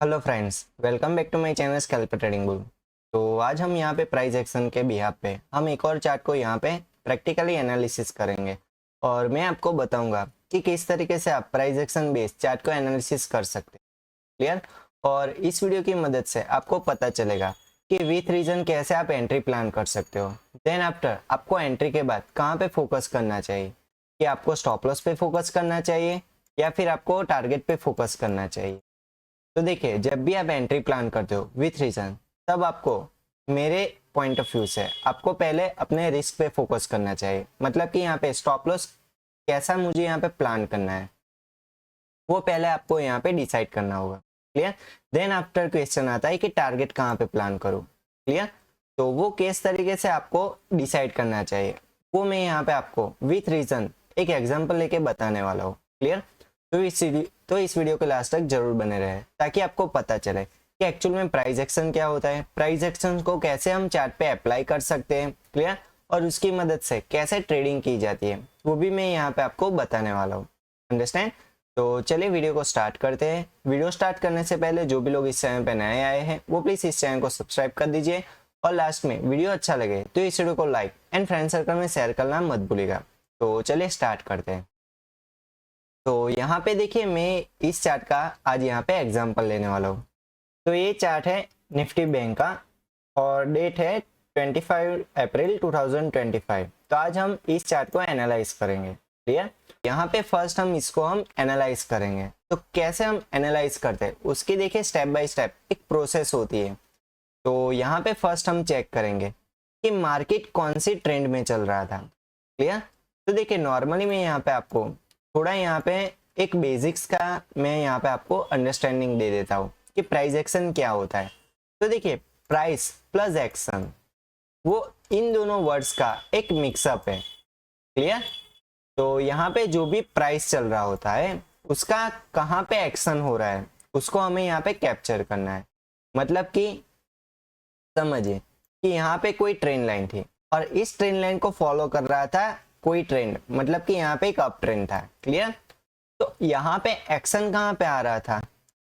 Hello friends, welcome back to my channel scalper trading bull. तो आज हम यहाँ पे प्राइस एक्शन के बिहाफ पे हम एक और चार्ट को यहाँ पे प्रैक्टिकली एनालिसिस करेंगे और मैं आपको बताऊंगा कि किस तरीके से आप प्राइस एक्शन बेस्ड चार्ट को एनालिसिस कर सकते हैं। क्लियर। और इस वीडियो की मदद से आपको पता चलेगा कि विथ रीजन कैसे आप एंट्री प्लान कर सकते हो। देन आफ्टर आपको एंट्री के बाद कहाँ पे फोकस करना चाहिए, कि आपको स्टॉप लॉस पे फोकस करना चाहिए या फिर आपको टारगेट पे फोकस करना चाहिए। तो देखिए, जब भी आप एंट्री प्लान करते हो विथ रीजन, तब आपको मेरे पॉइंट ऑफ व्यू से आपको पहले अपने रिस्क पे फोकस करना चाहिए। मतलब कि यहाँ पे स्टॉप लॉस कैसा मुझे यहाँ पे प्लान करना है, वो पहले आपको यहाँ पे डिसाइड करना होगा। क्लियर। देन आफ्टर क्वेश्चन आता है कि टारगेट कहाँ पे प्लान करूँ। क्लियर। तो वो किस तरीके से आपको डिसाइड करना चाहिए, वो मैं यहाँ पे आपको विथ रीजन एक एग्जाम्पल लेके बताने वाला हूँ। क्लियर। तो इस वीडियो के लास्ट तक जरूर बने रहे ताकि आपको पता चले कि एक्चुअल में प्राइस एक्शन क्या होता है, प्राइस एक्शन को कैसे हम चार्ट पे अप्लाई कर सकते हैं। क्लियर। और उसकी मदद से कैसे ट्रेडिंग की जाती है, वो भी मैं यहाँ पे आपको बताने वाला हूँ। अंडरस्टैंड। तो चलिए वीडियो को स्टार्ट करते हैं। वीडियो स्टार्ट करने से पहले जो भी लोग इस चैनल पे नए आए हैं वो प्लीज़ इस चैनल को सब्सक्राइब कर दीजिए और लास्ट में वीडियो अच्छा लगे तो इस वीडियो को लाइक एंड फ्रेंड सर्कल में शेयर करना मत भूलिएगा। तो चलिए स्टार्ट करते हैं। तो यहाँ पे देखिए, मैं इस चार्ट का आज यहाँ पे एग्जांपल लेने वाला हूँ। तो ये चार्ट है निफ्टी बैंक का और डेट है 25 अप्रैल 2025। तो आज हम इस चार्ट को एनालाइज करेंगे। क्लियर। यहाँ पे फर्स्ट हम एनालाइज करेंगे। तो कैसे हम एनालाइज करते हैं उसकी देखिए स्टेप बाय स्टेप एक प्रोसेस होती है। तो यहाँ पे फर्स्ट हम चेक करेंगे कि मार्केट कौन सी ट्रेंड में चल रहा था। क्लियर। तो देखिए, नॉर्मली मैं यहाँ पे आपको थोड़ा यहाँ पे एक बेसिक्स का मैं यहाँ पे आपको अंडरस्टैंडिंग दे देता हूँ कि प्राइस एक्शन क्या होता है। तो देखिए, प्राइस प्लस एक्शन, वो इन दोनों वर्ड्स का एक मिक्सअप है। क्लियर। तो यहाँ पे जो भी प्राइस चल रहा होता है उसका कहाँ पे एक्शन हो रहा है उसको हमें यहाँ पे कैप्चर करना है। मतलब कि समझिए कि यहाँ पे कोई ट्रेंड लाइन थी और इस ट्रेंड लाइन को फॉलो कर रहा था कोई ट्रेंड, मतलब कि यहाँ पे एक अप ट्रेंड था। क्लियर। तो यहाँ पे एक्शन कहाँ पे आ रहा था,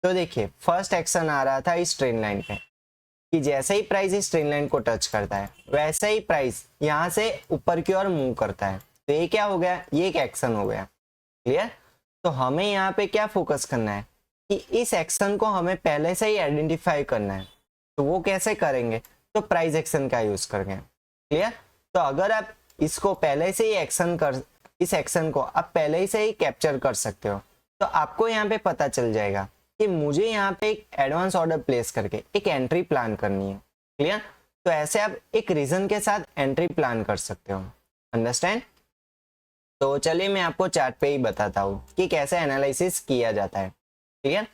तो देखिए फर्स्ट एक्शन आ रहा था इस ट्रेंड लाइन पे, कि जैसे ही प्राइस इस ट्रेंड लाइन को टच करता है वैसे ही प्राइस यहाँ से ऊपर की ओर मूव करता है। तो ये क्या हो गया, ये एक एक्शन हो गया। क्लियर। तो हमें यहाँ पे क्या फोकस करना है कि इस एक्शन को हमें पहले से ही आइडेंटिफाई करना है। तो वो कैसे करेंगे, तो प्राइस एक्शन का यूज करेंगे। क्लियर। तो अगर आप इसको पहले से ही इस एक्शन को आप पहले ही से ही कैप्चर कर सकते हो तो आपको यहाँ पे पता चल जाएगा कि मुझे यहाँ पे एक एडवांस ऑर्डर प्लेस करके एक एंट्री प्लान करनी है। क्लियर। तो ऐसे आप एक रीजन के साथ एंट्री प्लान कर सकते हो। अंडरस्टैंड। तो चलिए मैं आपको चार्ट पे ही बताता हूँ कि कैसे एनालिसिस किया जाता है। क्लियर।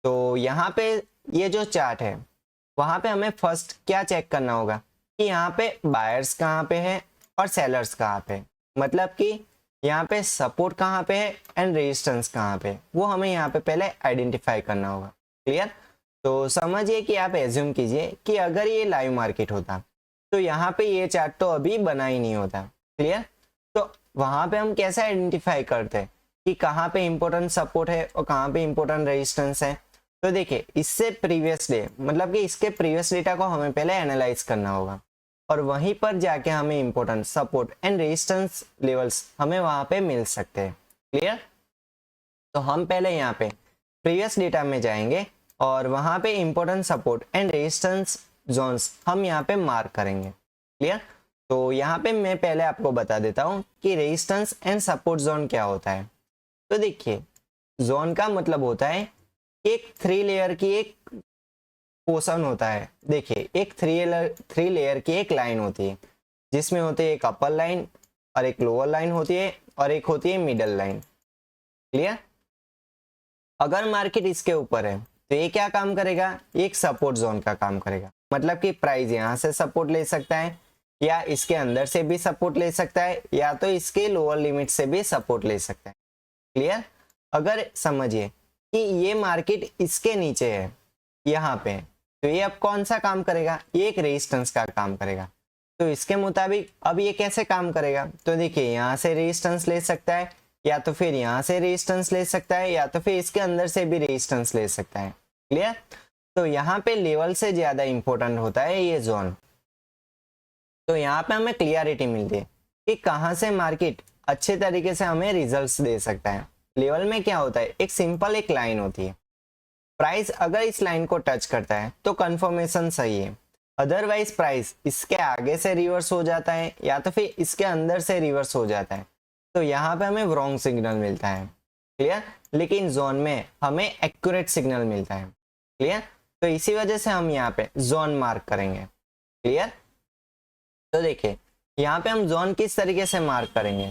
तो यहाँ पे ये जो चार्ट है वहां पे हमें फर्स्ट क्या चेक करना होगा कि यहाँ पे बायर्स कहाँ पे है और सेलर्स कहाँ पे, मतलब कि यहाँ पे सपोर्ट कहाँ पे है एंड रेजिस्टेंस कहाँ पे, वो हमें यहाँ पे पहले आइडेंटिफाई करना होगा। क्लियर। तो समझिए कि आप एज्यूम कीजिए कि अगर ये लाइव मार्केट होता तो यहाँ पे ये चार्ट तो अभी बना ही नहीं होता। क्लियर। तो वहां पे हम कैसे आइडेंटिफाई करते हैं कि कहाँ पे इंपॉर्टेंट सपोर्ट है और कहाँ पे इंपॉर्टेंट रेजिस्टेंस है। तो देखिए, इससे प्रीवियस डे मतलब कि इसके प्रीवियस डेटा को हमें पहले एनालाइज करना होगा और वहीं पर जाके हमें important support and resistance levels हमें वहां पे मिल सकते हैं। क्लियर। तो हम पहले यहाँ पे प्रीवियस डेटा में जाएंगे और वहां पे important support and resistance zones हम यहाँ पे मार्क करेंगे। क्लियर। तो यहाँ पे मैं पहले आपको बता देता हूँ कि रेजिस्टेंस एंड सपोर्ट जोन क्या होता है। तो देखिए, जोन का मतलब होता है एक 3 लेयर की एक पोर्शन होता है। देखिए, एक थ्री लेयर की एक लाइन होती है जिसमें होती है एक अपर लाइन और एक लोअर लाइन होती है और एक होती है मिडल लाइन। क्लियर। अगर मार्केट इसके ऊपर है तो ये क्या काम करेगा, एक सपोर्ट जोन का काम करेगा। मतलब कि प्राइस यहाँ से सपोर्ट ले सकता है या इसके अंदर से भी सपोर्ट ले सकता है या तो इसके लोअर लिमिट से भी सपोर्ट ले सकता है। क्लियर। अगर समझिए कि ये मार्केट इसके नीचे है यहाँ पे, तो ये अब कौन सा काम करेगा, ये एक रेजिस्टेंस का काम करेगा। तो इसके मुताबिक अब ये कैसे काम करेगा, तो देखिए यहाँ से रेजिस्टेंस ले सकता है या तो फिर यहाँ से रेजिस्टेंस ले सकता है या तो फिर इसके अंदर से भी रेजिस्टेंस ले सकता है। क्लियर। तो यहाँ पे लेवल से ज्यादा इंपॉर्टेंट होता है ये जोन। तो यहाँ पे हमें क्लियरिटी मिलती है कि कहाँ से मार्केट अच्छे तरीके से हमें रिजल्ट्स दे सकता है। लेवल में क्या होता है, एक सिंपल एक लाइन होती है, प्राइस अगर इस लाइन को टच करता है तो कंफर्मेशन सही है, अदरवाइज प्राइस इसके आगे से रिवर्स हो जाता है या तो फिर इसके अंदर से रिवर्स हो जाता है, तो यहाँ पे हमें रॉन्ग सिग्नल मिलता है। क्लियर। लेकिन जोन में हमें एक्यूरेट सिग्नल मिलता है। क्लियर। तो इसी वजह से हम यहाँ पे जोन मार्क करेंगे। क्लियर। तो देखिए यहाँ पे हम जोन किस तरीके से मार्क करेंगे,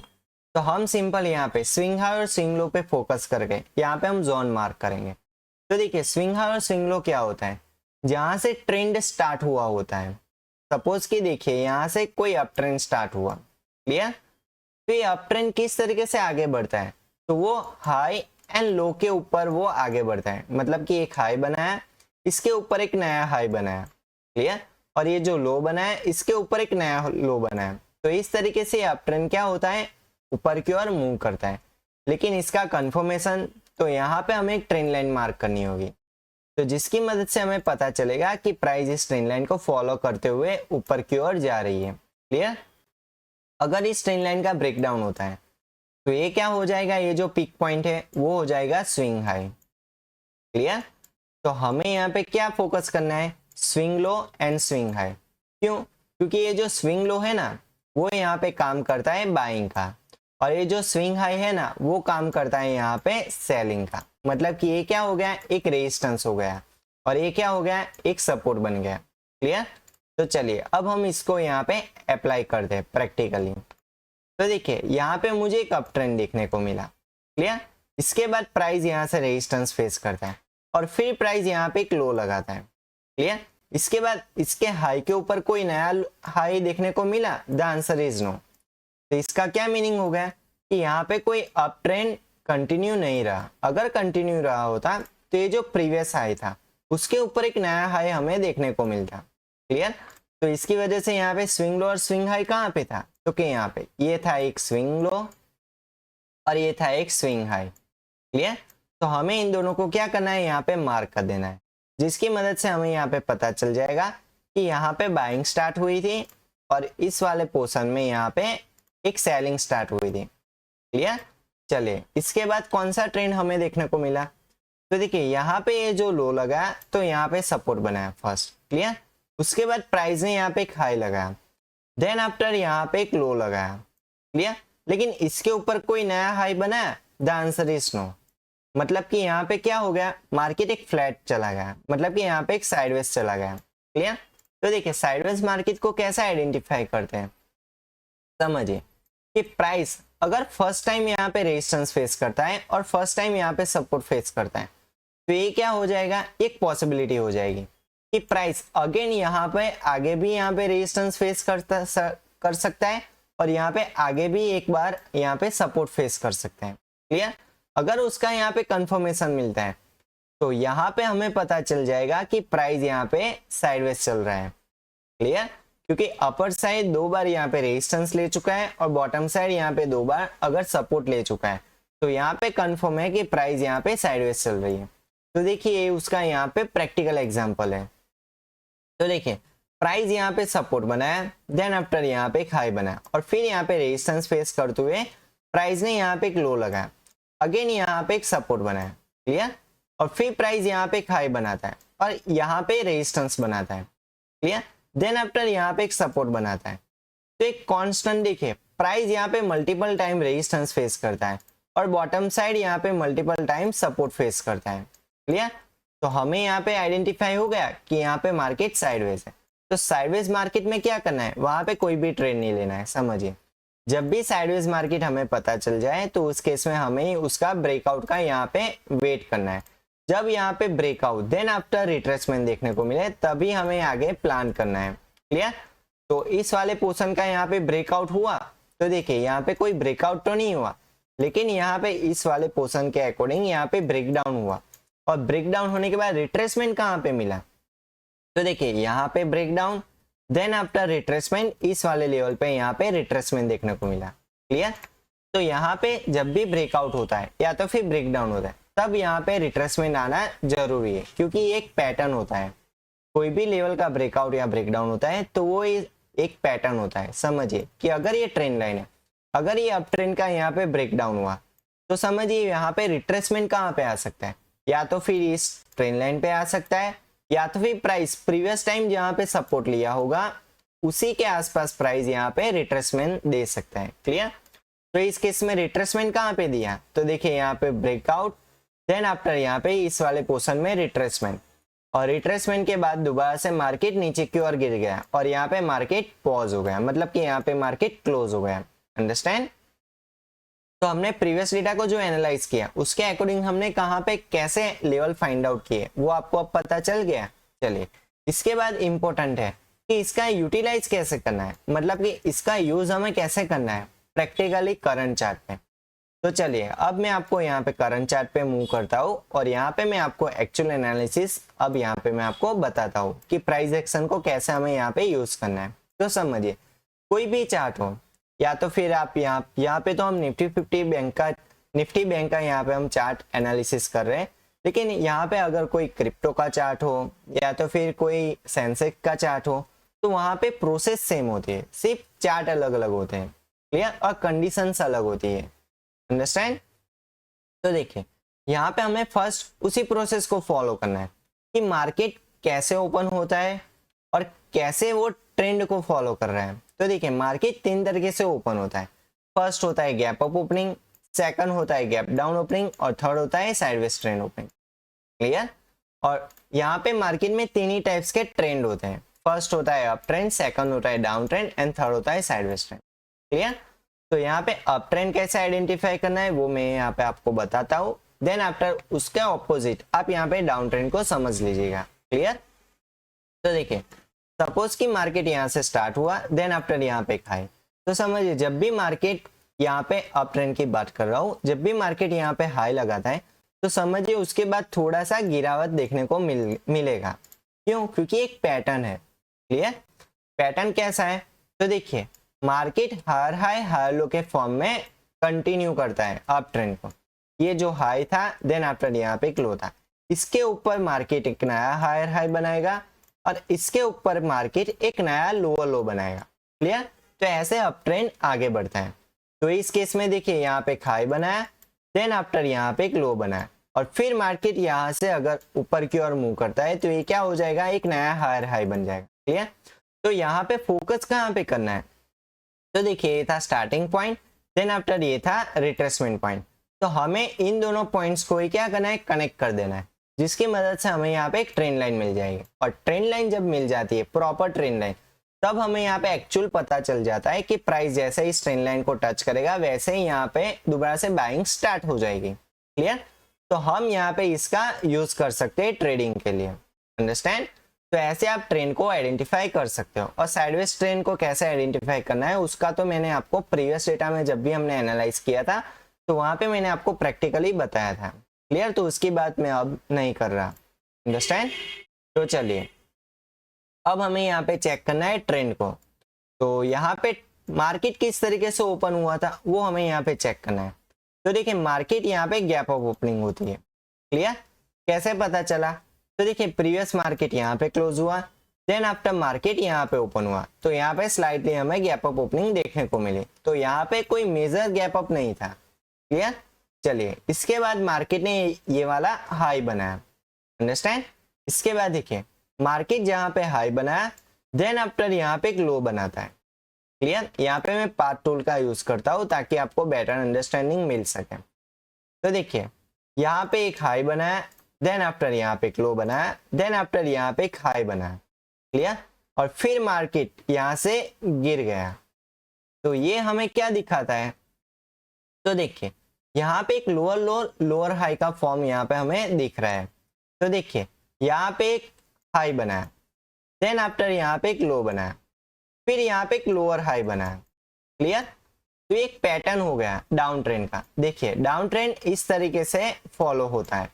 तो हम सिंपल यहाँ पे स्विंग हाई और स्विंग लो पे फोकस करके यहाँ पे हम जोन मार्क करेंगे। तो देखिए स्विंग हाई और स्विंग लो क्या होता है, जहां से ट्रेंड स्टार्ट हुआ होता है। सपोज कि देखिए यहाँ से कोई अप ट्रेंड स्टार्ट हुआ। क्लियर। तो ये अप ट्रेंड किस तरीके से आगे बढ़ता है, तो वो हाई एंड लो के ऊपर वो आगे बढ़ता है, मतलब कि एक हाई बनाया, इसके ऊपर एक नया हाई बनाया। क्लियर। और ये जो लो बनाया इसके ऊपर एक नया लो बनाया। तो इस तरीके से अप ट्रेंड क्या होता है, ऊपर की ओर मूव करता है। लेकिन इसका कंफर्मेशन, तो यहाँ पे हमें एक ट्रेंड लाइन मार्क करनी होगी, तो जिसकी मदद से हमें पता चलेगा कि प्राइस इस ट्रेंड लाइन को फॉलो करते हुए ऊपर की ओर जा रही है। क्लियर। अगर इस ट्रेंड लाइन का ब्रेकडाउन होता है तो ये क्या हो जाएगा, ये जो पीक पॉइंट है वो हो जाएगा स्विंग हाई। क्लियर। तो हमें यहाँ पे क्या फोकस करना है, swing low and swing high. क्यों, क्योंकि ये जो स्विंग लो है ना वो यहाँ पे काम करता है बाइंग का, और ये जो स्विंग हाई है ना वो काम करता है यहाँ पे सेलिंग का। मतलब कि ये क्या हो गया, एक रेजिस्टेंस हो गया, और ये क्या हो गया, एक सपोर्ट बन गया। क्लियर। तो चलिए अब हम इसको यहाँ पे अप्लाई करते हैं प्रैक्टिकली। तो देखिए यहाँ पे मुझे एक अप ट्रेंड देखने को मिला। क्लियर। इसके बाद प्राइस यहाँ से रेजिस्टेंस फेस करता है और फिर प्राइस यहाँ पे एक लो लगाता है। क्लियर। इसके बाद इसके हाई के ऊपर कोई नया हाई देखने को मिला, द आंसर इज नो। तो इसका क्या मीनिंग हो गया कि यहाँ पे कोई अप ट्रेंड कंटिन्यू नहीं रहा। अगर कंटिन्यू रहा होता तो ये जो प्रीवियस हाई था उसके ऊपर एक नया हाई हमें देखने को मिलता। क्लियर। तो इसकी वजह से यहाँ पे स्विंग लो और स्विंग हाई कहाँ पे था, तो कि यहाँ पे ये था एक स्विंग लो और ये था एक स्विंग हाई। क्लियर। तो हमें इन दोनों को क्या करना है, यहाँ पे मार्क कर देना है, जिसकी मदद से हमें यहाँ पे पता चल जाएगा कि यहाँ पे बाइंग स्टार्ट हुई थी और इस वाले पोर्शन में यहाँ पे एक सेलिंग स्टार्ट हुई थी। क्लियर। चलिए इसके बाद कौन सा ट्रेंड हमें देखने को मिला, तो देखिए यहाँ पे ये जो लो लगा तो यहाँ पे सपोर्ट बनाया फर्स्ट। क्लियर। उसके बाद प्राइस ने यहाँ पे एक हाई लगाया, देन आफ्टर यहाँ पे एक लो लगाया। क्लियर। लेकिन इसके ऊपर कोई नया हाई बनाया, द आंसर इज नो। मतलब कि यहाँ पे क्या हो गया, मार्केट एक फ्लैट चला गया, मतलब कि यहाँ पे एक साइडवेज चला गया। क्लियर। तो देखिए साइडवेज मार्केट को कैसे आइडेंटिफाई करते हैं, समझिए कि प्राइस अगर फर्स्ट टाइम यहाँ पे रेजिस्टेंस फेस करता है और फर्स्ट टाइम यहाँ पे सपोर्ट फेस करता है, तो ये क्या हो जाएगा, एक पॉसिबिलिटी हो जाएगी कि प्राइस अगेन यहाँ पे आगे भी यहाँ पे रेजिस्टेंस फेस कर सकता है और यहाँ पे आगे भी एक बार यहाँ पे सपोर्ट फेस कर सकते हैं। क्लियर। अगर उसका यहाँ पे कंफर्मेशन मिलता है तो यहाँ पे हमें पता चल जाएगा कि प्राइस यहाँ पे साइडवेज चल रहा है। क्लियर। क्योंकि अपर साइड दो बार यहाँ पे रेजिस्टेंस ले चुका है और बॉटम साइड यहाँ पे दो बार अगर सपोर्ट ले चुका है, तो यहाँ पे कंफर्म है कि प्राइस यहाँ पे साइडवेज चल रही है। तो देखिए उसका यहाँ पे प्रैक्टिकल एग्जांपल है। तो देखिए प्राइस यहाँ पे सपोर्ट बनाया, देन आफ्टर यहाँ पे एक हाई बनाया और फिर यहाँ पे रेजिस्टेंस फेस करते हुए प्राइस ने यहाँ पे एक लो लगाया, अगेन यहाँ पे एक सपोर्ट बनाया। क्लियर। और फिर प्राइस यहाँ पे एक हाई बनाता है और यहाँ पे रेजिस्टेंस बनाता है। क्लियर। देन आफ्टर यहाँ पे एक सपोर्ट बनाता है। तो एक कांस्टेंट देखिए प्राइस यहाँ पे मल्टीपल टाइम रेजिस्टेंस फेस करता है और बॉटम साइड यहाँ पे मल्टीपल टाइम सपोर्ट फेस करता है। क्लियर। तो हमें यहाँ पे आइडेंटिफाई हो गया कि यहाँ पे मार्केट साइडवेज है। तो साइडवेज मार्केट में क्या करना है, वहां पे कोई भी ट्रेड नहीं लेना है। समझिए जब भी साइडवेज मार्केट हमें पता चल जाए तो उस केस में हमें उसका ब्रेकआउट का यहाँ पे वेट करना है। जब यहाँ पे ब्रेकआउट देन आफ्टर रिट्रेसमेंट देखने को मिले तभी हमें आगे प्लान करना है। क्लियर। तो इस वाले पोर्शन का यहाँ पे ब्रेकआउट हुआ, तो देखिए यहाँ पे कोई ब्रेकआउट तो नहीं हुआ, लेकिन यहाँ पे इस वाले पोर्शन के अकॉर्डिंग यहाँ पे ब्रेकडाउन हुआ और ब्रेकडाउन होने के बाद रिट्रेसमेंट कहाँ पे मिला, तो देखिए यहाँ पे ब्रेकडाउन देन आफ्टर रिट्रेसमेंट इस वाले लेवल पे यहाँ पे रिट्रेसमेंट देखने को मिला। क्लियर। तो यहाँ पे जब भी ब्रेकआउट होता है या तो फिर ब्रेकडाउन होता है तब यहाँ पे रिट्रेसमेंट आना जरूरी है, क्योंकि एक पैटर्न होता है, कोई भी लेवल का ब्रेकआउट या ब्रेकडाउन होता है तो वो एक पैटर्न होता है। समझिए कि अगर ये ट्रेंड लाइन है, अगर ये अप ट्रेंड का यहाँ पे ब्रेकडाउन हुआ तो समझिए यहाँ पे रिट्रेसमेंट कहाँ पे आ सकता है, या तो फिर इस ट्रेंड लाइन पे आ सकता है, या तो फिर प्राइस प्रीवियस टाइम जहाँ पे सपोर्ट लिया होगा उसी के आसपास प्राइस यहाँ पे रिट्रेसमेंट दे सकता है। क्लियर? तो इस केस में रिट्रेसमेंट कहाँ पे दिया, तो देखिए यहाँ पे ब्रेकआउट, देन आफ्टर यहाँ पे इस वाले पोर्शन में रिट्रेसमेंट, और रिट्रेसमेंट के बाद दोबारा से मार्केट नीचे की ओर गिर गया और यहाँ पे मार्केट पॉज हो गया, मतलब कि यहाँ पे मार्केट क्लोज हो गया। अंडरस्टैंड? तो हमने प्रीवियस डेटा को जो एनालाइज किया उसके अकॉर्डिंग हमने कहाँ पे कैसे लेवल फाइंड आउट किए वो आपको अब पता चल गया। चलिए, इसके बाद इंपॉर्टेंट है कि इसका यूटिलाइज कैसे करना है, मतलब कि इसका यूज हमें कैसे करना है प्रैक्टिकली करंट चार्ट पे। तो चलिए अब मैं आपको यहाँ पे करंट चार्ट पे मूव करता हूँ और यहाँ पे मैं आपको एक्चुअल एनालिसिस अब यहाँ पे मैं आपको बताता हूँ कि प्राइस एक्शन को कैसे हमें यहाँ पे यूज करना है। तो समझिए, कोई भी चार्ट हो, या तो फिर आप यहाँ पे तो हम निफ्टी बैंक का यहाँ पे हम चार्ट एनालिसिस कर रहे हैं, लेकिन यहाँ पे अगर कोई क्रिप्टो का चार्ट हो या तो फिर कोई सेंसेक्स का चार्ट हो तो वहां पे प्रोसेस सेम होती है, सिर्फ चार्ट अलग अलग होते हैं। क्लियर? और कंडीशंस अलग होती है। अंडरस्टैंड? तो देखिए यहाँ पे हमें फर्स्ट उसी प्रोसेस को फॉलो करना है कि मार्केट कैसे ओपन होता है और कैसे वो ट्रेंड को फॉलो कर रहा है। तो देखिए मार्केट 3 तरीके से ओपन होता है। फर्स्ट होता है गैप अप ओपनिंग, सेकंड होता है गैप डाउन ओपनिंग और थर्ड होता है साइडवेज ट्रेंड ओपनिंग। क्लियर? और यहाँ पे मार्केट में 3 ही टाइप्स के ट्रेंड होते हैं। फर्स्ट होता है अप ट्रेंड, सेकंड होता है डाउन ट्रेंड एंड थर्ड होता है साइडवेज ट्रेंड। क्लियर? तो यहाँ पे अप ट्रेंड कैसे आइडेंटिफाई करना है वो मैं यहाँ पे आपको बताता हूँ। देन आफ्टर उसके ऑपोजिट आप यहाँ पे डाउन ट्रेंड को समझ लीजिएगा। क्लियर? तो देखिए सपोज कि मार्केट यहाँ से स्टार्ट हुआ, देन आफ्टर यहाँ पे खाए, तो समझिए जब भी मार्केट यहाँ पे अप ट्रेंड की बात कर रहा हूँ, जब भी मार्केट यहाँ पे हाई लगाता है तो समझिए उसके बाद थोड़ा सा गिरावट देखने को मिलेगा। क्यों? क्योंकि एक पैटर्न है। क्लियर? पैटर्न कैसा है? तो देखिए मार्केट हर हाई हर लो के फॉर्म में कंटिन्यू करता है अप ट्रेंड को। ये जो हाई था देन आफ्टर यहाँ पे एक लो था, इसके ऊपर मार्केट एक नया हायर हाई बनाएगा और इसके ऊपर मार्केट एक नया लोअर लो बनाएगा। क्लियर? तो ऐसे अप ट्रेंड आगे बढ़ता है। तो इस केस में देखिए यहाँ पे हाई बनाया, देन आफ्टर यहाँ पे एक लो बनाया और फिर मार्केट यहाँ से अगर ऊपर की ओर मूव करता है तो ये क्या हो जाएगा, एक नया हायर हाई बन जाएगा। क्लियर? तो यहाँ पे फोकस कहाँ पे करना है, तो देखिए ये था स्टार्टिंग पॉइंट, देन आफ्टर ये था रिट्रेसमेंट पॉइंट। तो हमें इन दोनों पॉइंट्स को ही क्या करना है, कनेक्ट कर देना है, जिसकी मदद से हमें यहाँ पे एक ट्रेंड लाइन मिल जाएगी। और ट्रेंड लाइन जब मिल जाती है, प्रॉपर ट्रेंड लाइन, तब हमें यहाँ पे एक्चुअल पता चल जाता है कि प्राइस जैसे इस ट्रेंड लाइन को टच करेगा वैसे ही यहाँ पे दोबारा से बाइंग स्टार्ट हो जाएगी। क्लियर? तो हम यहाँ पे इसका यूज कर सकते हैं ट्रेडिंग के लिए। अंडरस्टैंड? तो ऐसे आप ट्रेंड को आइडेंटिफाई कर सकते हो। और साइडवेज ट्रेंड को कैसे आइडेंटिफाई करना है उसका तो मैंने आपको प्रीवियस डेटा में जब भी हमने एनालाइज किया था तो वहां पे मैंने आपको प्रैक्टिकली बताया था। क्लियर? तो उसकी बात मैं अब नहीं कर रहा। अंडरस्टैंड? तो चलिए अब हमें यहाँ पे चेक करना है ट्रेंड को। तो यहाँ पे मार्केट किस तरीके से ओपन हुआ था वो हमें यहाँ पे चेक करना है। तो देखिए मार्केट यहाँ पे गैप अप ओपनिंग होती है। क्लियर? कैसे पता चला, तो देखिए प्रीवियस मार्केट यहाँ पे क्लोज हुआ, देन आफ्टर मार्केट यहाँ पे ओपन हुआ, तो यहाँ पे स्लाइटली हमें गैप अप ओपनिंग देखने को मिली। तो यहाँ पे कोई मेजर गैप अप नहीं था। क्लियर? चलिए इसके बाद मार्केट ने ये वाला हाई बनाया। अंडरस्टैंड? इसके बाद देखिए मार्केट जहाँ पे हाई बनाया, देन आफ्टर यहाँ पे एक लो बनाता है। क्लियर? यहाँ पे मैं पार्ट टूल का यूज करता हूँ ताकि आपको बेटर अंडरस्टैंडिंग मिल सके। तो देखिए यहाँ पे एक हाई बनाया, देन आफ्टर यहाँ पे एक लो बनाया, देन आफ्टर यहाँ पे एक हाई बनाया। क्लियर? और फिर मार्केट यहाँ से गिर गया। तो ये हमें क्या दिखाता है, तो देखिए यहाँ पे एक लोअर लो लोअर हाई का फॉर्म यहाँ पे हमें दिख रहा है। तो देखिए यहाँ पे एक हाई बनाया, देन आफ्टर यहाँ पे एक लो बनाया, फिर यहाँ पे एक लोअर हाई बनाया। क्लियर? तो एक पैटर्न हो गया डाउन ट्रेंड का। देखिए डाउन ट्रेंड इस तरीके से फॉलो होता है।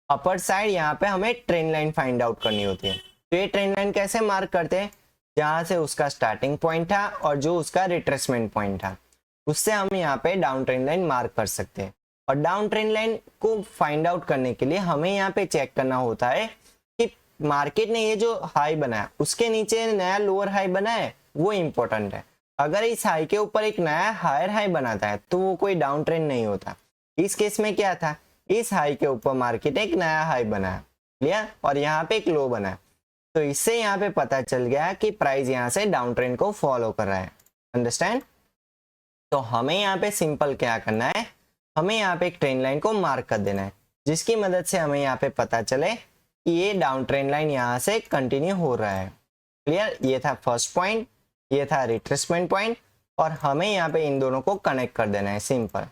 अपर साइड यहाँ पे हमें ट्रेंड लाइन फाइंड आउट करनी होती है। तो ये ट्रेंड लाइन कैसे मार्क करते हैं, जहां से उसका स्टार्टिंग पॉइंट था और जो उसका रिट्रेसमेंट पॉइंट था उससे हम यहाँ पे डाउन ट्रेंड लाइन मार्क कर सकते हैं। और डाउन ट्रेंड लाइन को फाइंड आउट करने के लिए हमें यहाँ पे चेक करना होता है कि मार्केट ने ये जो हाई बनाया उसके नीचे नया लोअर हाई बना है, वो इंपॉर्टेंट है। अगर इस हाई के ऊपर एक नया हायर हाई बनाता है तो वो कोई डाउन ट्रेंड नहीं होता। इस केस में क्या था, इस हाई के ऊपर मार्केट एक नया हाई बनाया, क्लियर, और यहाँ पे एक लो बनाया। तो इससे यहाँ पे पता चल गया कि प्राइस यहाँ से डाउन ट्रेंड को फॉलो कर रहा है। अंडरस्टैंड? तो हमें यहाँ पे सिंपल क्या करना है, हमें यहाँ पे एक ट्रेंड लाइन को मार्क कर देना है, जिसकी मदद से हमें यहाँ पे पता चले कि ये डाउन ट्रेंड लाइन यहाँ से कंटिन्यू हो रहा है। क्लियर? ये था फर्स्ट पॉइंट, ये था रिट्रेसमेंट पॉइंट, और हमें यहाँ पे इन दोनों को कनेक्ट कर देना है, सिंपल।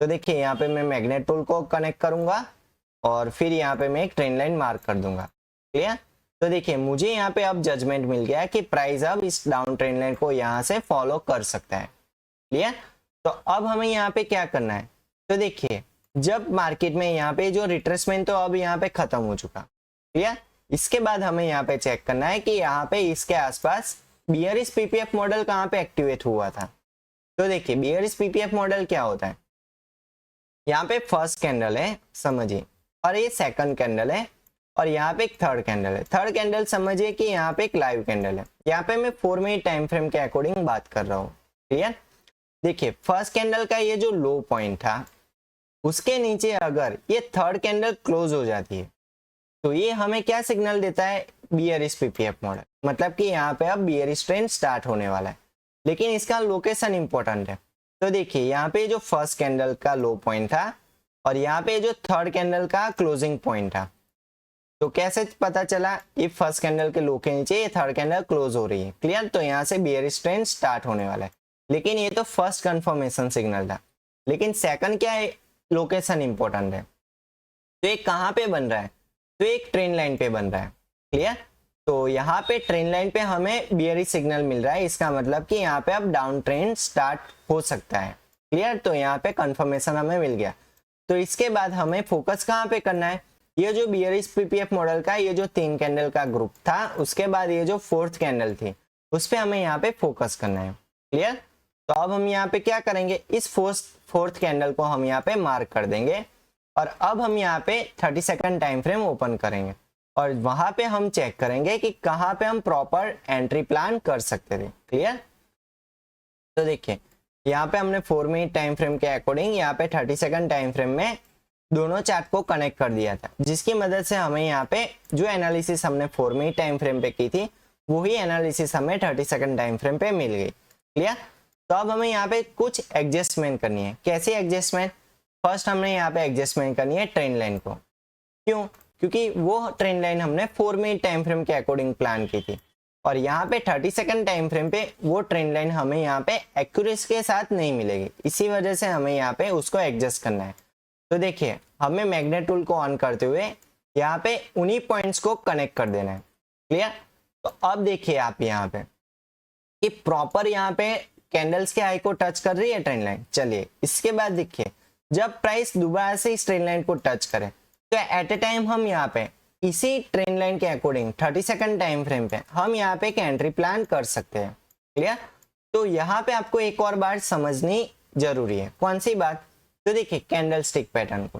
तो देखिए यहाँ पे मैं मैग्नेट टूल को कनेक्ट करूंगा और फिर यहाँ पे मैं एक ट्रेंड लाइन मार्क कर दूंगा। क्लियर? तो देखिए मुझे यहाँ पे अब जजमेंट मिल गया कि प्राइस अब इस डाउन ट्रेंड लाइन को यहाँ से फॉलो कर सकता है। क्लियर? तो अब हमें यहाँ पे क्या करना है, तो देखिए जब मार्केट में यहाँ पे जो रिट्रेसमेंट तो अब यहाँ पे खत्म हो चुका। क्लियर? इसके बाद हमें यहाँ पे चेक करना है कि यहाँ पे इसके आसपास बियरिश पीपीएफ मॉडल कहाँ पे एक्टिवेट हुआ था। तो देखिए बियरिश पीपीएफ मॉडल क्या होता है, यहाँ पे फर्स्ट कैंडल है समझिए, और ये सेकंड कैंडल है, और यहाँ पे एक थर्ड कैंडल है। थर्ड कैंडल समझिए कि यहाँ पे एक लाइव कैंडल है। यहाँ पे मैं 4 मिनट टाइम फ्रेम के अकॉर्डिंग बात कर रहा हूँ। क्लियर? देखिए फर्स्ट कैंडल का ये जो लो पॉइंट था उसके नीचे अगर ये थर्ड कैंडल क्लोज हो जाती है तो ये हमें क्या सिग्नल देता है, बियरिश पीपीएफ मॉडल, मतलब कि यहाँ पे अब बियरिश ट्रेंड स्टार्ट होने वाला है। लेकिन इसका लोकेशन इंपॉर्टेंट है। तो देखिए यहाँ पे जो फर्स्ट कैंडल का लो पॉइंट था और यहाँ पे जो थर्ड कैंडल का क्लोजिंग पॉइंट था, तो कैसे पता चला, ये फर्स्ट कैंडल के लो के नीचे ये थर्ड कैंडल क्लोज हो रही है। क्लियर? तो यहाँ से बियरिश ट्रेंड स्टार्ट होने वाला है। लेकिन ये तो फर्स्ट कंफर्मेशन सिग्नल था, लेकिन सेकंड क्या है, लोकेशन इंपॉर्टेंट है। तो ये कहाँ पे बन रहा है, तो एक ट्रेंड लाइन पे बन रहा है। क्लियर? तो यहाँ पे ट्रेंड लाइन पे हमें बियरिश सिग्नल मिल रहा है, इसका मतलब कि यहाँ पे अब डाउन ट्रेंड स्टार्ट हो सकता है। क्लियर? तो यहाँ पे कंफर्मेशन हमें मिल गया। तो इसके बाद हमें फोकस कहाँ पे करना है, ये जो बियरिश पीपीएफ मॉडल का ये जो 3 कैंडल का ग्रुप था, उसके बाद ये जो फोर्थ कैंडल थी उस पे हमें यहाँ पे फोकस करना है। क्लियर? तो अब हम यहाँ पे क्या करेंगे, इस फोर्थ कैंडल को हम यहाँ पे मार्क कर देंगे, और अब हम यहाँ पे 30 सेकंड टाइम फ्रेम ओपन करेंगे और वहां पे हम चेक करेंगे कि कहाँ पे हम प्रॉपर एंट्री प्लान कर सकते थे। क्लियर? तो देखिए यहाँ पे हमने 4 मिनट टाइम फ्रेम के अकॉर्डिंग यहाँ पे 30 सेकंड टाइम फ्रेम में दोनों चार्ट को कनेक्ट कर दिया था, जिसकी मदद से हमें यहाँ पे जो एनालिसिस हमने 4 मिनट टाइम फ्रेम पे की थी वही एनालिसिस हमें 30 सेकंड टाइम फ्रेम पे मिल गई। क्लियर? तो अब हमें यहाँ पे कुछ एडजस्टमेंट करनी है। कैसी एडजस्टमेंट? फर्स्ट हमने यहाँ पे एडजस्टमेंट करनी है ट्रेंड लाइन को। क्यों? क्योंकि वो ट्रेंड लाइन हमने 4 मिनट टाइम फ्रेम के अकॉर्डिंग प्लान की थी, और यहाँ पे 30 सेकंड टाइम फ्रेम पे वो ट्रेंड लाइन हमें यहाँ पे एक्यूरेसी के साथ नहीं मिलेगी। इसी वजह से हमें यहाँ पे उसको एडजस्ट करना है। तो देखिए हमें मैग्नेट टूल को ऑन करते हुए यहाँ पे उन्हीं पॉइंट्स को कनेक्ट कर देना है। क्लियर? तो अब देखिए आप यहाँ पे कि प्रॉपर यहाँ पे कैंडल्स के हाई को टच कर रही है ट्रेंड लाइन। चलिए इसके बाद देखिए जब प्राइस दोबारा से इस ट्रेंड लाइन को टच करे तो एट ए टाइम हम यहाँ पे इसी ट्रेंड लाइन के अकॉर्डिंग 30 सेकंड टाइम फ्रेम पे हम यहाँ पे एक एंट्री प्लान कर सकते हैं। क्लियर? तो यहाँ पे आपको एक और बात समझनी जरूरी है। कौन सी बात? तो देखिए कैंडल स्टिक पैटर्न को,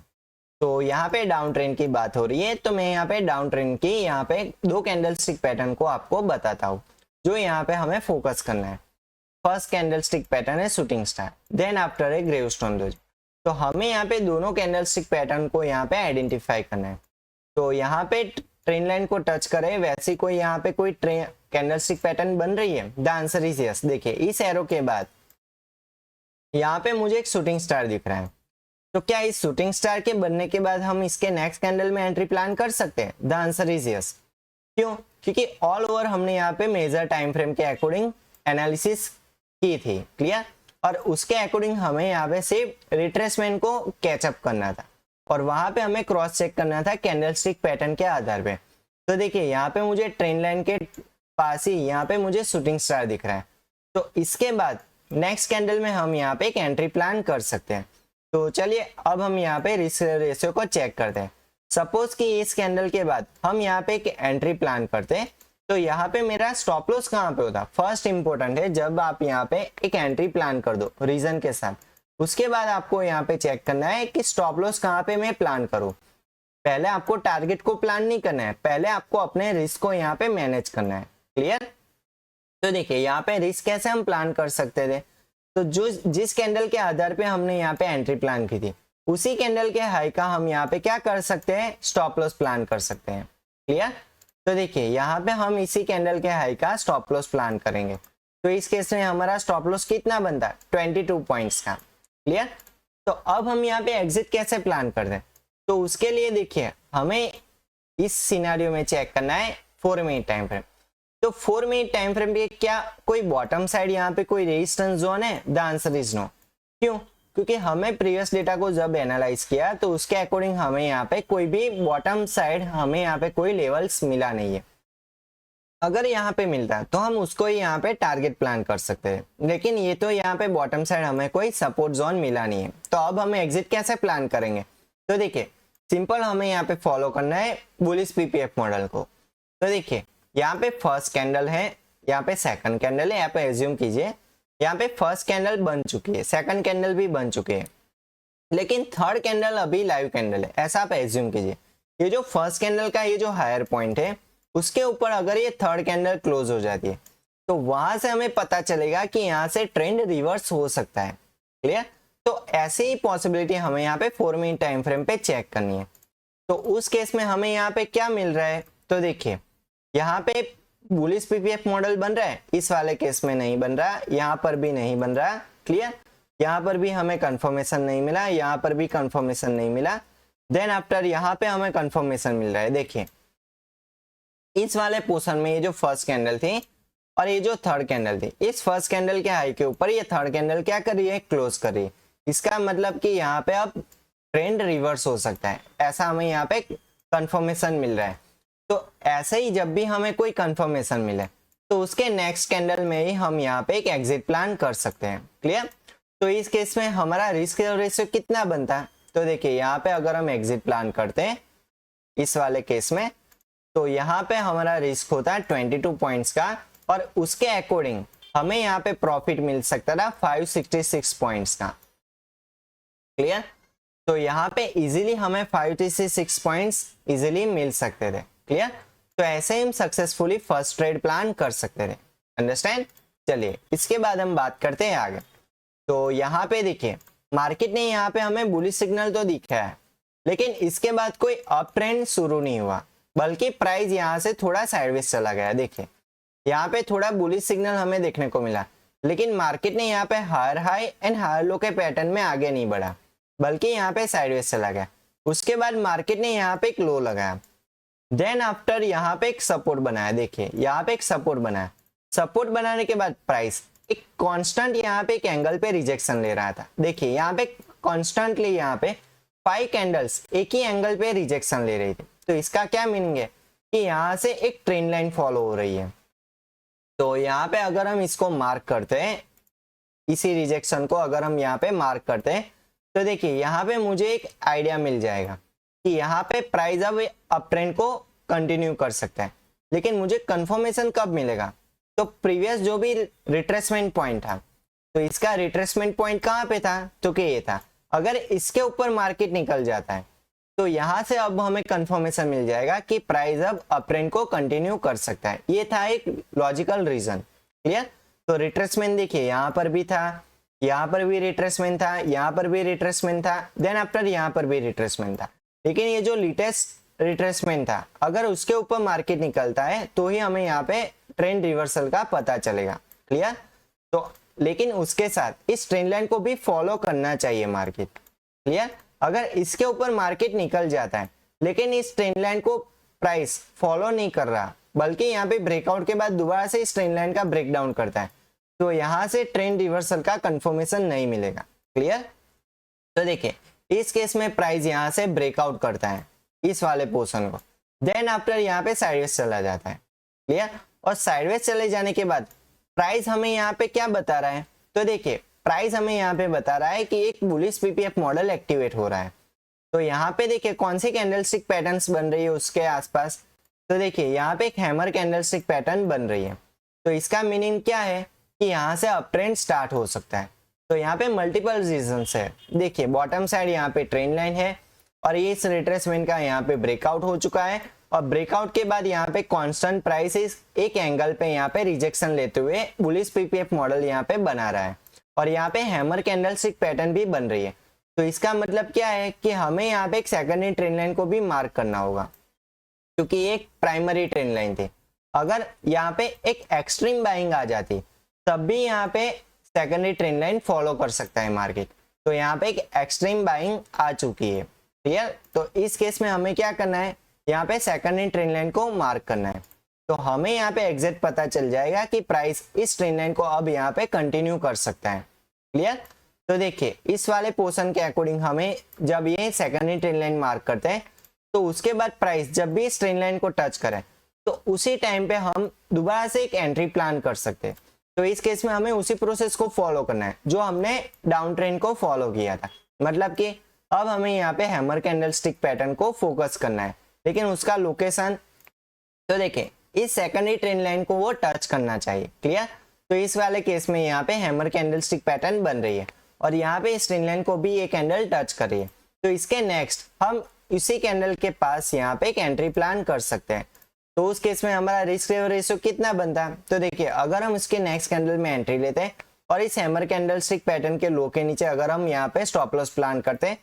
तो यहाँ पे डाउन ट्रेंड की बात हो रही है, तो मैं यहाँ पे डाउन ट्रेंड की यहाँ पे 2 कैंडल स्टिक पैटर्न को आपको बताता हूँ जो यहाँ पे हमें फोकस करना है। फर्स्ट कैंडल स्टिक पैटर्न है shooting star, then after a gravestone dose. तो हमें यहाँ पे दोनों कैंडल स्टिक पैटर्न को यहाँ पे आइडेंटिफाई करना है। तो यहाँ पे ट्रेंड लाइन को टच करे वैसी कोई यहाँ पे कोई कैंडल स्टिक पैटर्न बन रही है? The answer is yes. देखिए इस एरो के बाद यहाँ पे मुझे एक शूटिंग स्टार दिख रहा है, तो क्या इस शूटिंग स्टार के बनने के बाद हम इसके नेक्स्ट कैंडल में एंट्री प्लान कर सकते हैं? The answer is yes. क्यों? क्योंकि ऑल ओवर हमने यहाँ पे मेजर टाइम फ्रेम के अकॉर्डिंग एनालिसिस की थी। क्लियर? और उसके अकॉर्डिंग हमें यहाँ पे सिर्फ रिट्रेसमेंट को कैचअप करना था, और वहां पे हमें क्रॉस चेक करना था कैंडल स्टिक पैटर्न के आधार पे। तो देखिए यहाँ पे मुझे ट्रेंड लाइन के पास ही यहाँ पे मुझे शूटिंग स्टार दिख रहा है, तो इसके बाद नेक्स्ट कैंडल में हम यहाँ पे एक एंट्री प्लान कर सकते हैं। तो चलिए अब हम यहाँ पे रिस्क रेशियो को चेक करते हैं। सपोज कि इस कैंडल के बाद हम यहाँ पे एक एंट्री प्लान करते हैं, तो यहाँ पे मेरा स्टॉप लॉस कहाँ पे होता? फर्स्ट इंपॉर्टेंट है, जब आप यहाँ पे एक एंट्री प्लान कर दो रीजन के साथ, उसके बाद आपको यहाँ पे चेक करना है कि स्टॉप लॉस कहाँ पे मैं प्लान करूँ। पहले आपको टारगेट को प्लान नहीं करना है, पहले आपको अपने रिस्क को यहाँ पे मैनेज करना है। क्लियर? तो देखिए यहाँ पे रिस्क कैसे हम प्लान कर सकते थे, तो जो जिस कैंडल के आधार पे हमने यहाँ पे एंट्री प्लान की थी, उसी कैंडल के हाई का हम यहाँ पे क्या कर सकते हैं, स्टॉप लॉस प्लान कर सकते हैं। क्लियर? तो देखिए यहाँ पे हम इसी कैंडल के हाई का स्टॉप लॉस प्लान करेंगे। तो इस केस में हमारा स्टॉप लॉस कितना बनता है, 22 पॉइंट्स का। क्लियर? तो अब हम यहाँ पे एग्जिट कैसे प्लान कर दें, तो उसके लिए देखिए हमें इस सिनेरियो में चेक करना है 4 मिनट टाइम फ्रेम। तो 4 मिनट टाइम फ्रेम पे क्या कोई बॉटम साइड यहाँ पे कोई रेजिस्टेंस जोन है? The answer is no. क्यों? क्योंकि हमें प्रीवियस डेटा को जब एनालाइज किया तो उसके अकॉर्डिंग हमें यहाँ पे कोई भी बॉटम साइड हमें यहाँ पे कोई लेवल्स मिला नहीं है। अगर यहाँ पे मिलता तो हम उसको ही यहाँ पे टारगेट प्लान कर सकते हैं, लेकिन ये तो यहाँ पे बॉटम साइड हमें कोई सपोर्ट जोन मिला नहीं है। तो अब हमें एग्जिट कैसे प्लान करेंगे, तो देखिए सिंपल हमें यहाँ पे फॉलो करना है बुलिश पीपीएफ मॉडल को। तो देखिए यहाँ पे फर्स्ट कैंडल है, यहाँ पे सेकंड कैंडल है, यहाँ पे एज्यूम कीजिए यहाँ पे फर्स्ट कैंडल बन चुकी है, सेकंड कैंडल भी बन चुकी है, लेकिन थर्ड कैंडल अभी लाइव कैंडल है, ऐसा आप एज्यूम कीजिए। ये जो फर्स्ट कैंडल का ये जो हायर पॉइंट है उसके ऊपर अगर ये थर्ड कैंडल क्लोज हो जाती है तो वहां से हमें पता चलेगा कि यहाँ से ट्रेंड रिवर्स हो सकता है। क्लियर? तो ऐसी ही पॉसिबिलिटी हमें यहाँ पे 4 मिनट टाइम फ्रेम पे चेक करनी है। तो उस केस में हमें यहाँ पे क्या मिल रहा है, तो देखिए यहाँ पे बुलिश पीपीएफ मॉडल बन रहा है, इस वाले केस में नहीं बन रहा, यहाँ पर भी नहीं बन रहा। क्लियर? यहाँ पर भी हमें कंफर्मेशन नहीं मिला, यहाँ पर भी कंफर्मेशन नहीं मिला। देन आफ्टर यहाँ पे हमें कंफर्मेशन मिल रहा है। देखिए इस वाले पोर्शन में ये जो फर्स्ट कैंडल थी और ये जो थर्ड कैंडल थी, इस फर्स्ट कैंडल के हाई के ऊपर ये थर्ड कैंडल क्या कर रही है, क्लोज कर रही है। इसका मतलब कि यहाँ पे अब ट्रेंड रिवर्स हो सकता है, ऐसा हमें यहाँ पे कंफर्मेशन मिल रहा है। तो ऐसे ही जब भी हमें कोई कंफर्मेशन मिले तो उसके नेक्स्ट कैंडल में ही हम यहाँ पे एक एग्जिट प्लान कर सकते हैं। क्लियर? तो इस केस में हमारा रिस्क रेशियो कितना बनता है, तो देखिए यहाँ पे अगर हम एग्जिट प्लान करते हैं इस वाले केस में, तो यहाँ पे हमारा रिस्क होता है 22 पॉइंट्स का, और उसके अकॉर्डिंग हमें यहाँ पे प्रॉफिट मिल सकता था 566 पॉइंट्स का। क्लियर? तो यहाँ पे इजीली हमें 566 पॉइंट्स इजीली मिल सकते थे। क्लियर? तो ऐसे ही हम सक्सेसफुली फर्स्ट ट्रेड प्लान कर सकते थे। अंडरस्टैंड? चलिए इसके बाद हम बात करते हैं आगे। तो यहाँ पे देखिए मार्केट ने यहाँ पे हमें बुलिश सिग्नल तो दिखा है, लेकिन इसके बाद कोई अप ट्रेंड शुरू नहीं हुआ, बल्कि प्राइस यहाँ से थोड़ा साइडवेज चला गया। देखिए यहाँ पे थोड़ा बुलिश सिग्नल हमें देखने को मिला, लेकिन मार्केट ने यहाँ पे higher high and higher low के पैटर्न में आगे नहीं बढ़ा, बल्कि यहाँ पे साइडवेज चला गया। उसके बाद मार्केट ने यहाँ पे एक लो लगाया, देन आफ्टर यहाँ पे एक सपोर्ट बनाया। देखिए यहाँ पे एक सपोर्ट बनाया, सपोर्ट बनाने के बाद प्राइस एक कांस्टेंट यहाँ पे एक एंगल पे रिजेक्शन ले रहा था। देखिए यहाँ पे कॉन्स्टेंटली यहाँ पे 5 कैंडल्स एक ही एंगल पे रिजेक्शन ले रही थी। तो इसका क्या मीनिंग है कि यहाँ से एक ट्रेंड लाइन फॉलो हो रही है। तो यहाँ पे अगर हम इसको मार्क करते हैं, इसी रिजेक्शन को अगर हम यहाँ पे मार्क करते हैं, तो देखिए यहाँ पे मुझे एक आइडिया मिल जाएगा कि यहाँ पे प्राइस अब अप ट्रेंड को कंटिन्यू कर सकता है। लेकिन मुझे कंफर्मेशन कब मिलेगा, तो प्रीवियस जो भी रिट्रेसमेंट पॉइंट था, तो इसका रिट्रेसमेंट पॉइंट कहाँ पे था, तो कि ये था। अगर इसके ऊपर मार्केट निकल जाता है तो यहाँ से अब हमें कंफर्मेशन मिल जाएगा कि प्राइस अब अप ट्रेंड को कंटिन्यू कर सकता है। ये था एक लॉजिकल रीजन। क्लियर? तो रिट्रेसमेंट देखिए यहाँ पर भी था, यहाँ पर भी रिट्रेसमेंट था, यहाँ पर भी रिट्रेसमेंट था, देन आफ्टर यहाँ पर भी रिट्रेसमेंट था। लेकिन ये जो लेटेस्ट रिट्रेसमेंट था, अगर उसके ऊपर मार्केट निकलता है तो ही हमें यहाँ पे ट्रेंड रिवर्सल का पता चलेगा। क्लियर? तो लेकिन उसके साथ इस ट्रेंड लाइन को भी फॉलो करना चाहिए मार्केट। क्लियर? अगर इसके ऊपर मार्केट निकल जाता है लेकिन इस ट्रेंड लाइन को प्राइस फॉलो नहीं कर रहा, बल्कि यहाँ पे ब्रेकआउट के बाद दोबारा से इस ट्रेंड लाइन का ब्रेकडाउन करता है, तो यहाँ से ट्रेंड रिवर्सल का कंफर्मेशन नहीं मिलेगा। क्लियर? तो देखिए इस केस में प्राइस यहाँ से ब्रेकआउट करता है इस वाले पोर्शन को, देन आफ्टर यहाँ पे साइडवेज चला जाता है। क्लियर? और साइडवेज चले जाने के बाद प्राइस हमें यहाँ पे क्या बता रहा है, तो देखिए प्राइस हमें यहाँ पे बता रहा है कि एक बुलिश पीपीएफ मॉडल एक्टिवेट हो रहा है। तो यहाँ पे देखिए कौन सी कैंडलस्टिक पैटर्न्स बन रही है उसके आसपास, तो देखिए यहाँ पे एक हैमर कैंडलस्टिक पैटर्न बन रही है। तो इसका मीनिंग क्या है कि यहाँ से अप ट्रेंड स्टार्ट हो सकता है। तो यहाँ पे मल्टीपल रीजंस है। देखिए बॉटम साइड यहाँ पे ट्रेंड लाइन है और ये इस रिट्रेसमेंट का यहाँ पे ब्रेकआउट हो चुका है और ब्रेकआउट के बाद यहाँ पे कांस्टेंट प्राइस एक एंगल पे यहाँ पे रिजेक्शन लेते हुए बुलिश पीपीएफ मॉडल यहाँ पे बना रहा है और यहाँ पे हैमर कैंडलस्टिक पैटर्न भी बन रही है। तो इसका मतलब क्या है कि हमें यहाँ पे एक सेकेंडरी ट्रेंड लाइन को भी मार्क करना होगा क्योंकि ये एक प्राइमरी ट्रेंड लाइन थी। अगर यहाँ पे एक एक्सट्रीम बाइंग आ जाती तब भी यहाँ पे सेकेंडरी ट्रेंड लाइन फॉलो कर सकता है मार्केट। तो यहाँ पे एक एक्सट्रीम बाइंग आ चुकी है, क्लियर। तो इस केस में हमें क्या करना है, यहाँ पे सेकेंडरी ट्रेंड लाइन को मार्क करना है। तो हमें यहाँ पे एग्जैक्ट पता चल जाएगा कि प्राइस इस ट्रेंड लाइन को अब यहाँ पे कंटिन्यू कर सकता है, क्लियर। तो देखिए इस वाले पोर्शन के अकॉर्डिंग हमें जब ये सेकेंडरी ट्रेंड लाइन मार्क करते हैं तो उसके बाद प्राइस जब भी इस ट्रेंड लाइन को टच करे तो उसी टाइम पे हम दोबारा से एक एंट्री प्लान कर सकते हैं। तो इस केस में हमें उसी प्रोसेस को फॉलो करना है जो हमने डाउन ट्रेंड को फॉलो किया था। मतलब कि अब हमें यहाँ पे हैमर कैंडलस्टिक पैटर्न को फोकस करना है, लेकिन उसका लोकेशन तो देखिए इस सेकेंडरी ट्रेंड लाइन को वो टच करना चाहिए, क्लियर। तो इस वाले केस में यहाँ पे हैमर कैंडलस्टिक पैटर्न बन रही है और यहाँ पे इस ट्रेंड लाइन को भी ये कैंडल टच कर रही है। तो इसके नेक्स्ट हम इसी कैंडल के पास यहाँ पे एक एंट्री प्लान कर सकते हैं। तो उस केस में हमारा रिस्क रिवॉर्ड रेशियो कितना बनता है, तो देखिए अगर हम इसके नेक्स्ट कैंडल में एंट्री लेते हैं और इस हैमर कैंडलस्टिक पैटर्न के लो के नीचे अगर हम यहाँ पे स्टॉप लॉस प्लान करते हैं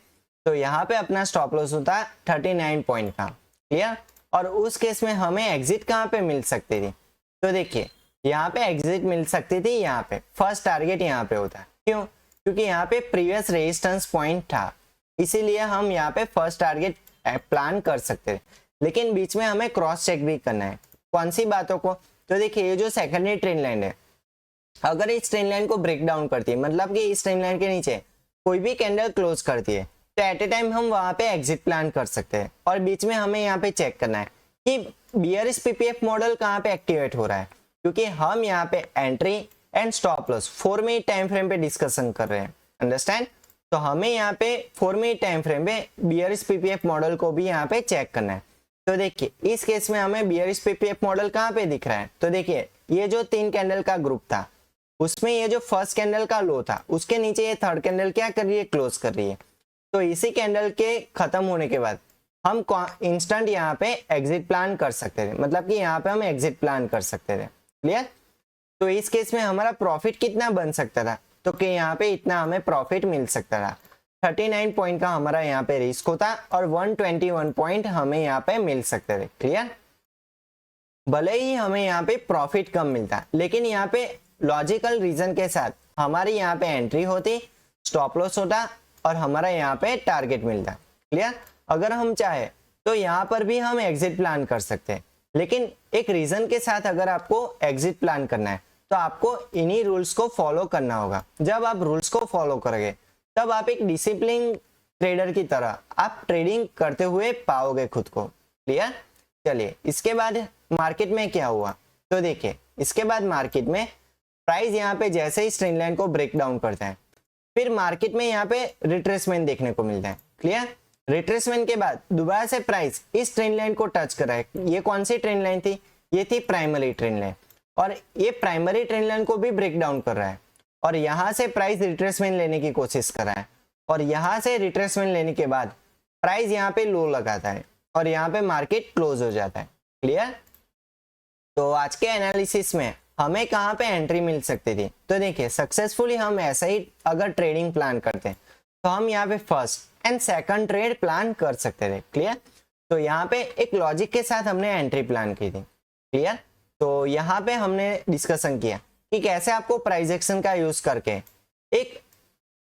तो यहाँ पे अपना स्टॉप लॉस होता है 39 पॉइंट का, क्लियर। और उस केस में हमें एग्जिट कहाँ पे मिल सकती थी, तो देखिए यहाँ पे एग्जिट मिल सकती थी, यहाँ पे फर्स्ट टारगेट यहाँ पे होता है। क्यों, क्योंकि यहाँ पे प्रीवियस रेजिस्टेंस पॉइंट था, इसीलिए हम यहाँ पे फर्स्ट टारगेट प्लान कर सकते थे। लेकिन बीच में हमें क्रॉस चेक भी करना है, कौन सी बातों को, तो देखिए ये जो सेकेंडरी ट्रेंड लाइन है अगर इस ट्रेंड लाइन को ब्रेक डाउन करती है, मतलब कि इस ट्रेंड लाइन के नीचे कोई भी कैंडल क्लोज करती है तो एट ए टाइम हम वहां पे एग्जिट प्लान कर सकते हैं। और बीच में हमें यहाँ पे चेक करना है कि बियरिश पीपीएफ मॉडल कहाँ पे एक्टिवेट हो रहा है, क्योंकि हम यहाँ पे entry and stop loss 4 minute time frame पे डिस्कशन कर रहे हैं, अंडरस्टैंड। तो हमें यहाँ पे 4 मिनट टाइम फ्रेम पे बियरिश पीपीएफ मॉडल को भी यहाँ पे चेक करना है। तो देखिए इस केस में हमें बियरिश पीपीएफ मॉडल कहाँ पे दिख रहा है, तो देखिए ये जो 3 कैंडल का ग्रुप था उसमें ये जो फर्स्ट कैंडल का लो था उसके नीचे ये थर्ड कैंडल क्या कर रही है, क्लोज कर रही है। तो इसी कैंडल के खत्म होने के बाद हम इंस्टेंट यहाँ पे एग्जिट प्लान कर सकते थे, मतलब कि यहाँ पे हम एग्जिट प्लान कर सकते थे, क्लियर। तो इस केस में हमारा प्रॉफिट कितना बन सकता था, तो कि यहाँ पे इतना हमें प्रॉफिट मिल सकता था। 39 पॉइंट का हमारा यहाँ पे रिस्क होता और 121 पॉइंट हमें यहाँ पे मिल सकते थे, क्लियर। भले ही हमें यहाँ पे प्रॉफिट कम मिलता लेकिन यहाँ पे लॉजिकल रीजन के साथ हमारी यहाँ पे एंट्री होती, स्टॉप लॉस होता और हमारा यहाँ पे टारगेट मिलता, क्लियर। अगर हम चाहे तो यहाँ पर भी हम एग्जिट प्लान कर सकते हैं, लेकिन एक रीजन के साथ अगर आपको एग्जिट प्लान करना है तो आपको इन्हीं रूल्स को फॉलो करना होगा। जब आप रूल्स को फॉलो करोगे तब आप एक डिसिप्लिन ट्रेडर की तरह आप ट्रेडिंग करते हुए पाओगे खुद को, क्लियर। चलिए इसके बाद मार्केट में क्या हुआ, तो देखिए इसके बाद मार्केट में प्राइस यहाँ पे जैसे ही ट्रेंड लाइन को ब्रेक डाउन करता है फिर मार्केट में यहाँ पे रिट्रेसमेंट देखने को मिलता है, क्लियर। रिट्रेसमेंट के बाद दोबारा से प्राइस इस ट्रेंड लाइन को टच कर रहा है। ये कौन सी ट्रेंड लाइन थी, ये थी प्राइमरी ट्रेंड लाइन और ये प्राइमरी ट्रेंड लाइन को भी ब्रेक डाउन कर रहा है और यहाँ से प्राइस रिट्रेसमेंट लेने की कोशिश कर रहा है और यहाँ से रिट्रेसमेंट लेने के बाद प्राइस यहाँ पे लो लगाता है और यहाँ पे मार्केट क्लोज हो जाता है, क्लियर। तो आज के एनालिसिस में हमें कहाँ पे एंट्री मिल सकती थी, तो देखिए सक्सेसफुली हम ऐसा ही अगर ट्रेडिंग प्लान करते हैं तो हम यहाँ पे first and second trade plan कर सकते थे, क्लियर। तो यहाँ पे एक लॉजिक के साथ हमने एंट्री प्लान की थी, क्लियर। तो यहाँ पे हमने डिस्कशन किया कि कैसे आपको प्राइस एक्शन का यूज करके एक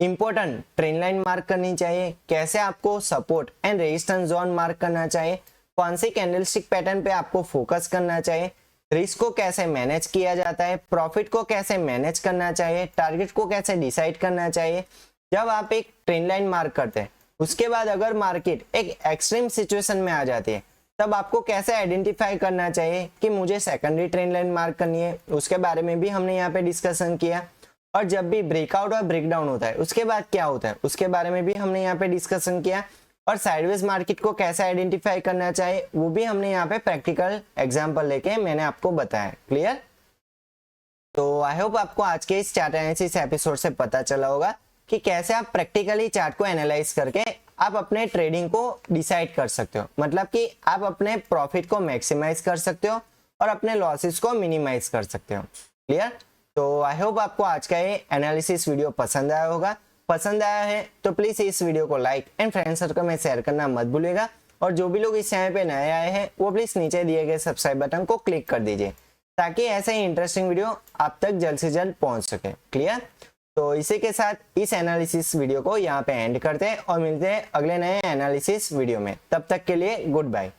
इंपॉर्टेंट ट्रेंड लाइन मार्क करनी चाहिए, कैसे आपको support and resistance zone mark करना चाहिए, कौन सी कैंडलस्टिक पैटर्न पे आपको फोकस करना चाहिए, रिस्क को कैसे मैनेज किया जाता है, प्रॉफिट को कैसे मैनेज करना चाहिए, टारगेट को कैसे डिसाइड करना चाहिए। जब आप एक ट्रेंड लाइन मार्क करते हैं उसके बाद अगर मार्केट एक एक्सट्रीम सिचुएशन में आ जाती है तब आपको कैसे आइडेंटिफाई करना चाहिए कि मुझे सेकेंडरी ट्रेंड लाइन मार्क करनी है, उसके बारे में भी हमने यहाँ पे डिस्कशन किया। और जब भी ब्रेकआउट और ब्रेकडाउन होता है उसके बाद क्या होता है उसके बारे में भी हमने यहाँ पे डिस्कशन किया और साइडवेज मार्केट को कैसे आइडेंटिफाई करना चाहिए वो भी हमने यहाँ पे प्रैक्टिकल एग्जांपल लेके मैंने आपको बताया, क्लियर। तो आई होप आपको आज के इस चार्ट एनालिसिस एपिसोड से पता चला होगा कि कैसे आप प्रैक्टिकली चार्ट को एनालाइज करके आप अपने ट्रेडिंग को डिसाइड कर सकते हो, मतलब कि आप अपने प्रॉफिट को मैक्सिमाइज कर सकते हो और अपने लॉसेस को मिनिमाइज कर सकते हो। क्लियर? तो आई होप आपको आज का ये एनालिसिस वीडियो पसंद आया होगा। पसंद आया है तो प्लीज इस वीडियो को लाइक एंड फ्रेंड सर्कल में शेयर करना मत भूलिएगा, और जो भी लोग इस चैनल पे नए आए हैं वो प्लीज नीचे दिए गए सब्सक्राइब बटन को क्लिक कर दीजिए ताकि ऐसे ही इंटरेस्टिंग वीडियो आप तक जल्द से जल्द पहुंच सके। क्लियर? तो इसी के साथ इस एनालिसिस वीडियो को यहाँ पे एंड करते हैं और मिलते हैं अगले नए एनालिसिस वीडियो में। तब तक के लिए गुड बाय।